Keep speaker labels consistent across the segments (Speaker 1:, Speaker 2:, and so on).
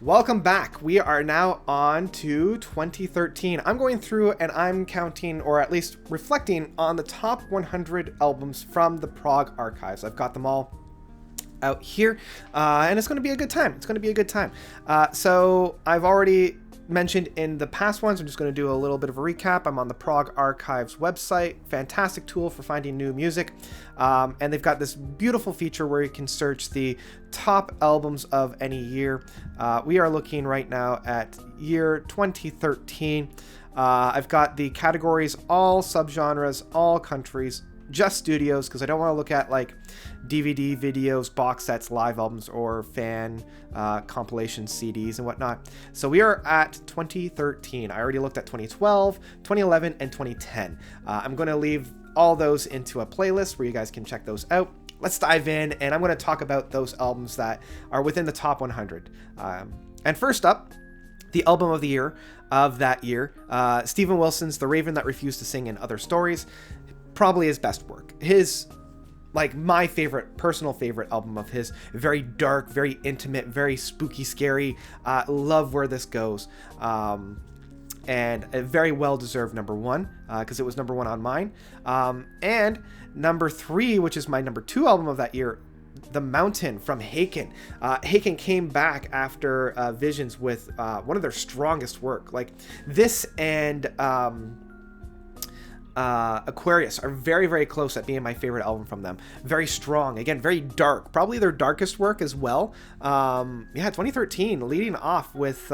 Speaker 1: Welcome back. We are now on to 2013. I'm going through and I'm counting, or at least reflecting, on the top 100 albums from the Prog archives. I've got them all out here, and it's going to be a good time. It's going to be a good time. So I've already mentioned in the past ones. I'm just going to do a little bit of a recap. I'm on the Prog Archives website. Fantastic tool for finding new music. And they've got this beautiful feature where you can search the top albums of any year. We are looking right now at year 2013. I've got the categories, all subgenres, all countries, just studios, because I don't want to look at like DVD, videos, box sets, live albums, or fan compilation CDs and whatnot. So we are at 2013. I already looked at 2012, 2011, and 2010. I'm going to leave all those into a playlist where you guys can check those out. Let's dive in, and I'm going to talk about those albums that are within the top 100. And first up, the album of the year of that year, Steven Wilson's The Raven That Refused to Sing and Other Stories. Probably his best work. His, like, my favorite, personal favorite album of his. Very dark, very intimate, very spooky, scary. Love where this goes. And a very well-deserved number one, because it was number one on mine. And number three, which is my number two album of that year, The Mountain from Haken. Haken came back after Visions with one of their strongest work. Like, this and Aquarius are very, very close at being my favorite album from them. Very strong, again, very dark, probably their darkest work as well. 2013 leading off with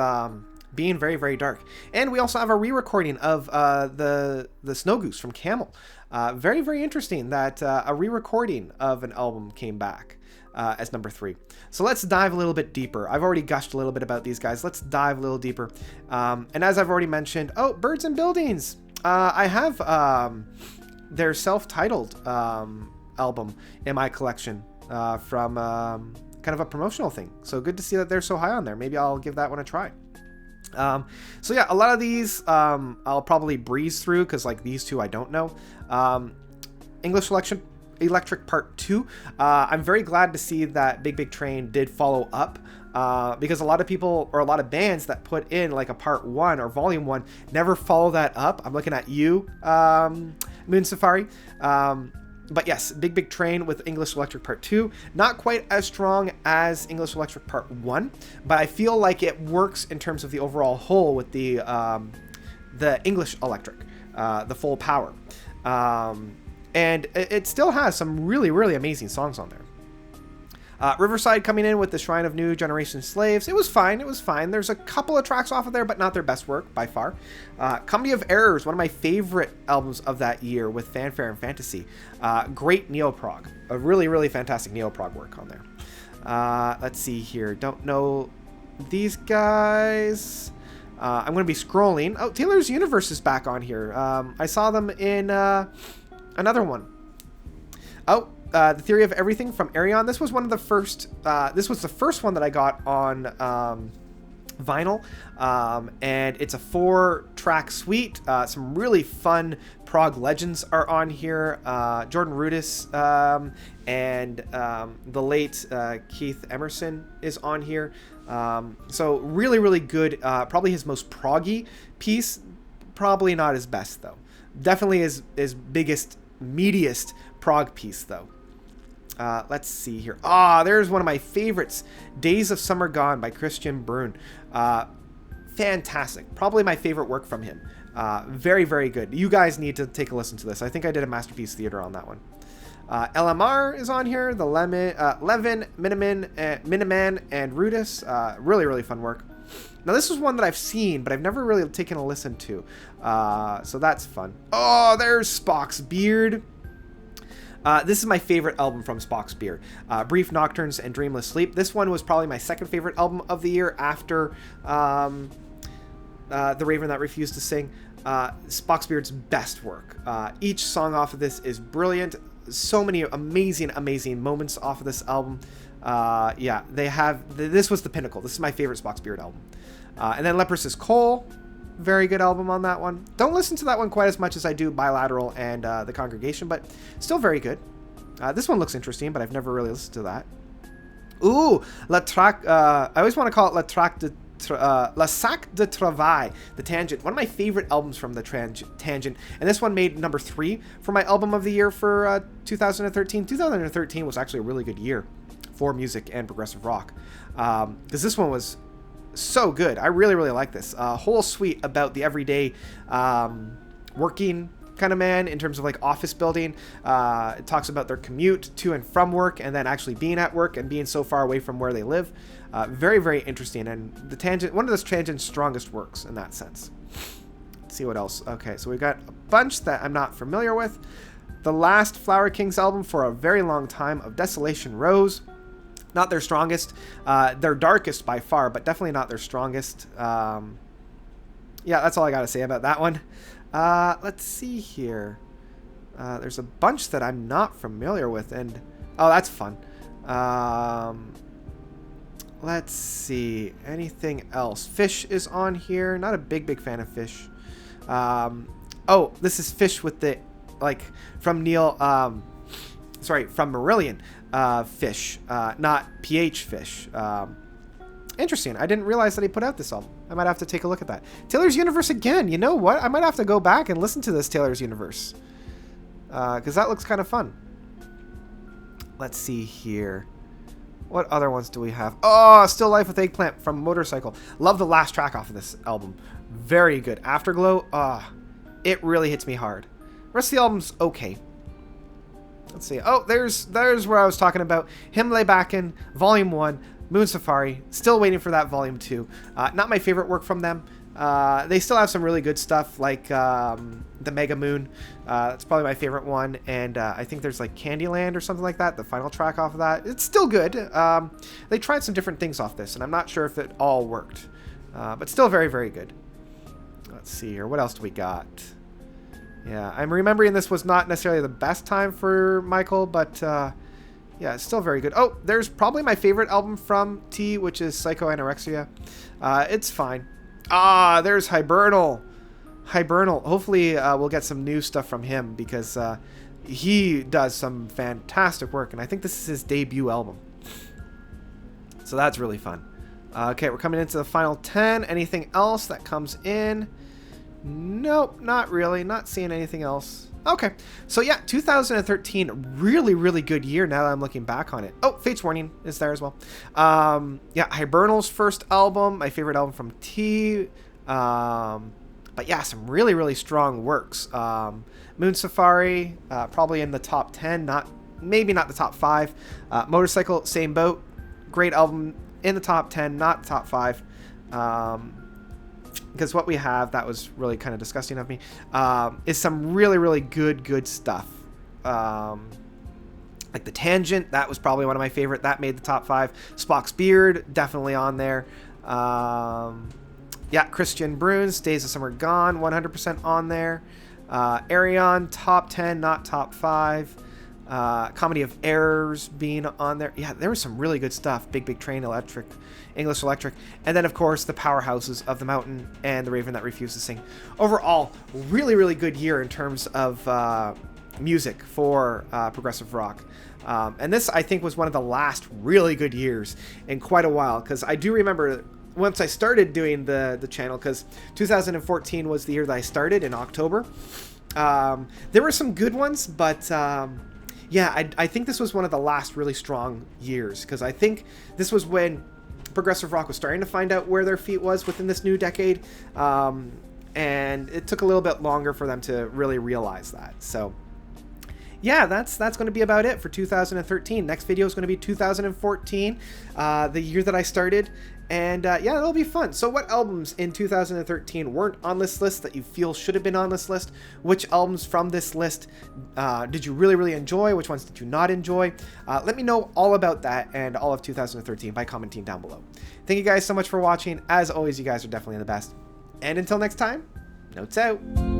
Speaker 1: being very, very dark. And we also have a re-recording of the Snow Goose from Camel. Very, very interesting that a re-recording of an album came back as number three. So let's dive a little bit deeper. I've already gushed a little bit about these guys. Let's dive a little deeper. And as I've already mentioned, Birds and Buildings. I have their self-titled album in my collection from kind of a promotional thing. So good to see that they're so high on there. Maybe I'll give that one a try. So yeah, a lot of these I'll probably breeze through because like these two I don't know. English Electric Part 2. I'm very glad to see that Big Big Train did follow up. Because a lot of people or a lot of bands that put in like a part 1 or volume 1 never follow that up. I'm looking at you, Moon Safari. But yes, Big Big Train with English Electric Part 2. Not quite as strong as English Electric Part 1, but I feel like it works in terms of the overall whole with the English Electric, the full power. And it still has some really, really amazing songs on there. Riverside coming in with the Shrine of New Generation Slaves. It was fine. There's a couple of tracks off of there, but not their best work by far. Comedy of Errors, one of my favorite albums of that year with Fanfare and Fantasy. Great neo-prog. A really, really fantastic neo-prog work on there. Let's see here. Don't know these guys. I'm going to be scrolling. Oh, Taylor's Universe is back on here. I saw them in another one. The Theory of Everything from Arion. This was one of the first. This was the first one that I got on vinyl, and it's a 4-track suite. Some really fun prog legends are on here. Jordan Rudess and the late Keith Emerson is on here. So really, really good. Probably his most proggy piece. Probably not his best though. Definitely his biggest, meatiest prog piece though. Let's see here. There's one of my favorites. Days of Summer Gone by Christian Brun. Fantastic. Probably my favorite work from him. Very, very good. You guys need to take a listen to this. I think I did a Masterpiece Theater on that one. LMR is on here. The Levin, Miniman, and Rudis. Really, really fun work. Now, this is one that I've seen, but I've never really taken a listen to. So that's fun. There's Spock's Beard. This is my favorite album from Spock's Beard. Brief Nocturnes and Dreamless Sleep. This one was probably my second favorite album of the year after The Raven That Refused to Sing. Spock's Beard's best work. Each song off of this is brilliant. So many amazing, amazing moments off of this album. This was the pinnacle. This is my favorite Spock's Beard album. And then Leprous Coal. Very good album on that one. Don't listen to that one quite as much as I do Bilateral and The Congregation, but still very good. This one looks interesting, but I've never really listened to that. Ooh, I always want to call it La Sac de Travail, The Tangent. One of my favorite albums from the Tangent. And this one made number 3 for my album of the year for 2013. 2013 was actually a really good year for music and progressive rock. Because this one was so good. I really, really like this. Whole suite about the everyday working kind of man in terms of like office building. It talks about their commute to and from work, and then actually being at work and being so far away from where they live. Very, very interesting, and the Tangent, one of the Tangent's strongest works in that sense. Let's see what else. Okay, so we've got a bunch that I'm not familiar with. The last Flower Kings album for a very long time of Desolation Rose. Not their strongest. Their darkest by far, but definitely not their strongest. Yeah, that's all I got to say about that one. Let's see here. There's a bunch that I'm not familiar with, and oh, that's fun. Let's see. Anything else? Fish is on here. Not a big fan of Fish. Oh, this is Fish with the, like, from Neil, sorry, from Marillion, Fish, not PH Fish. Interesting. I didn't realize that he put out this album. I might have to take a look at that. Taylor's Universe again. You know what? I might have to go back and listen to this Taylor's Universe. Because that looks kind of fun. Let's see here. What other ones do we have? Oh, Still Life with Eggplant from Motorcycle. Love the last track off of this album. Very good. Afterglow, it really hits me hard. The rest of the album's okay. Let's see. Oh, there's where I was talking about. Himmel Backen, Volume 1. Moon Safari, still waiting for that Volume 2. Not my favorite work from them. They still have some really good stuff, like the Mega Moon. That's probably my favorite one. And I think there's like Candyland or something like that, the final track off of that. It's still good. They tried some different things off this, and I'm not sure if it all worked. But still very, very good. Let's see here. What else do we got? Yeah, I'm remembering this was not necessarily the best time for Michael, but... yeah, it's still very good. Oh, there's probably my favorite album from T, which is Psychoanorexia. It's fine. There's Hibernal. Hopefully we'll get some new stuff from him, because he does some fantastic work, and I think this is his debut album. So that's really fun. Okay, we're coming into the final 10. Anything else that comes in? Nope, not really. Not seeing anything else. Okay, so yeah, 2013, really, really good year now that I'm looking back on it. Oh, Fate's Warning is there as well. Yeah, Hibernal's first album, my favorite album from T. But yeah, some really, really strong works. Moon Safari, probably in the top 10, maybe not the top 5. Motorcycle, same boat. Great album in the top 10, not top 5. Because what we have, that was really kind of disgusting of me, is some really, really good stuff. Like The Tangent, that was probably one of my favorite. That made the top 5. Spock's Beard, definitely on there. Yeah, Christian Bruns, Days of Summer Gone, 100% on there. Arion, top 10, not top 5. Comedy of Errors being on there. Yeah, there was some really good stuff. Big Train, Electric, English Electric. And then, of course, the powerhouses of The Mountain and The Raven That Refused to Sing. Overall, really, really good year in terms of music for progressive rock. And this, I think, was one of the last really good years in quite a while. Because I do remember once I started doing the channel, because 2014 was the year that I started in October. There were some good ones, but... yeah, I think this was one of the last really strong years, because I think this was when progressive rock was starting to find out where their feet was within this new decade, and it took a little bit longer for them to really realize that. So yeah, that's going to be about it for 2013. Next video is going to be 2014, the year that I started. And yeah, it'll be fun. So what albums in 2013 weren't on this list that you feel should have been on this list? Which albums from this list did you really, really enjoy? Which ones did you not enjoy? Let me know all about that and all of 2013 by commenting down below. Thank you guys so much for watching. As always, you guys are definitely the best. And until next time, notes out.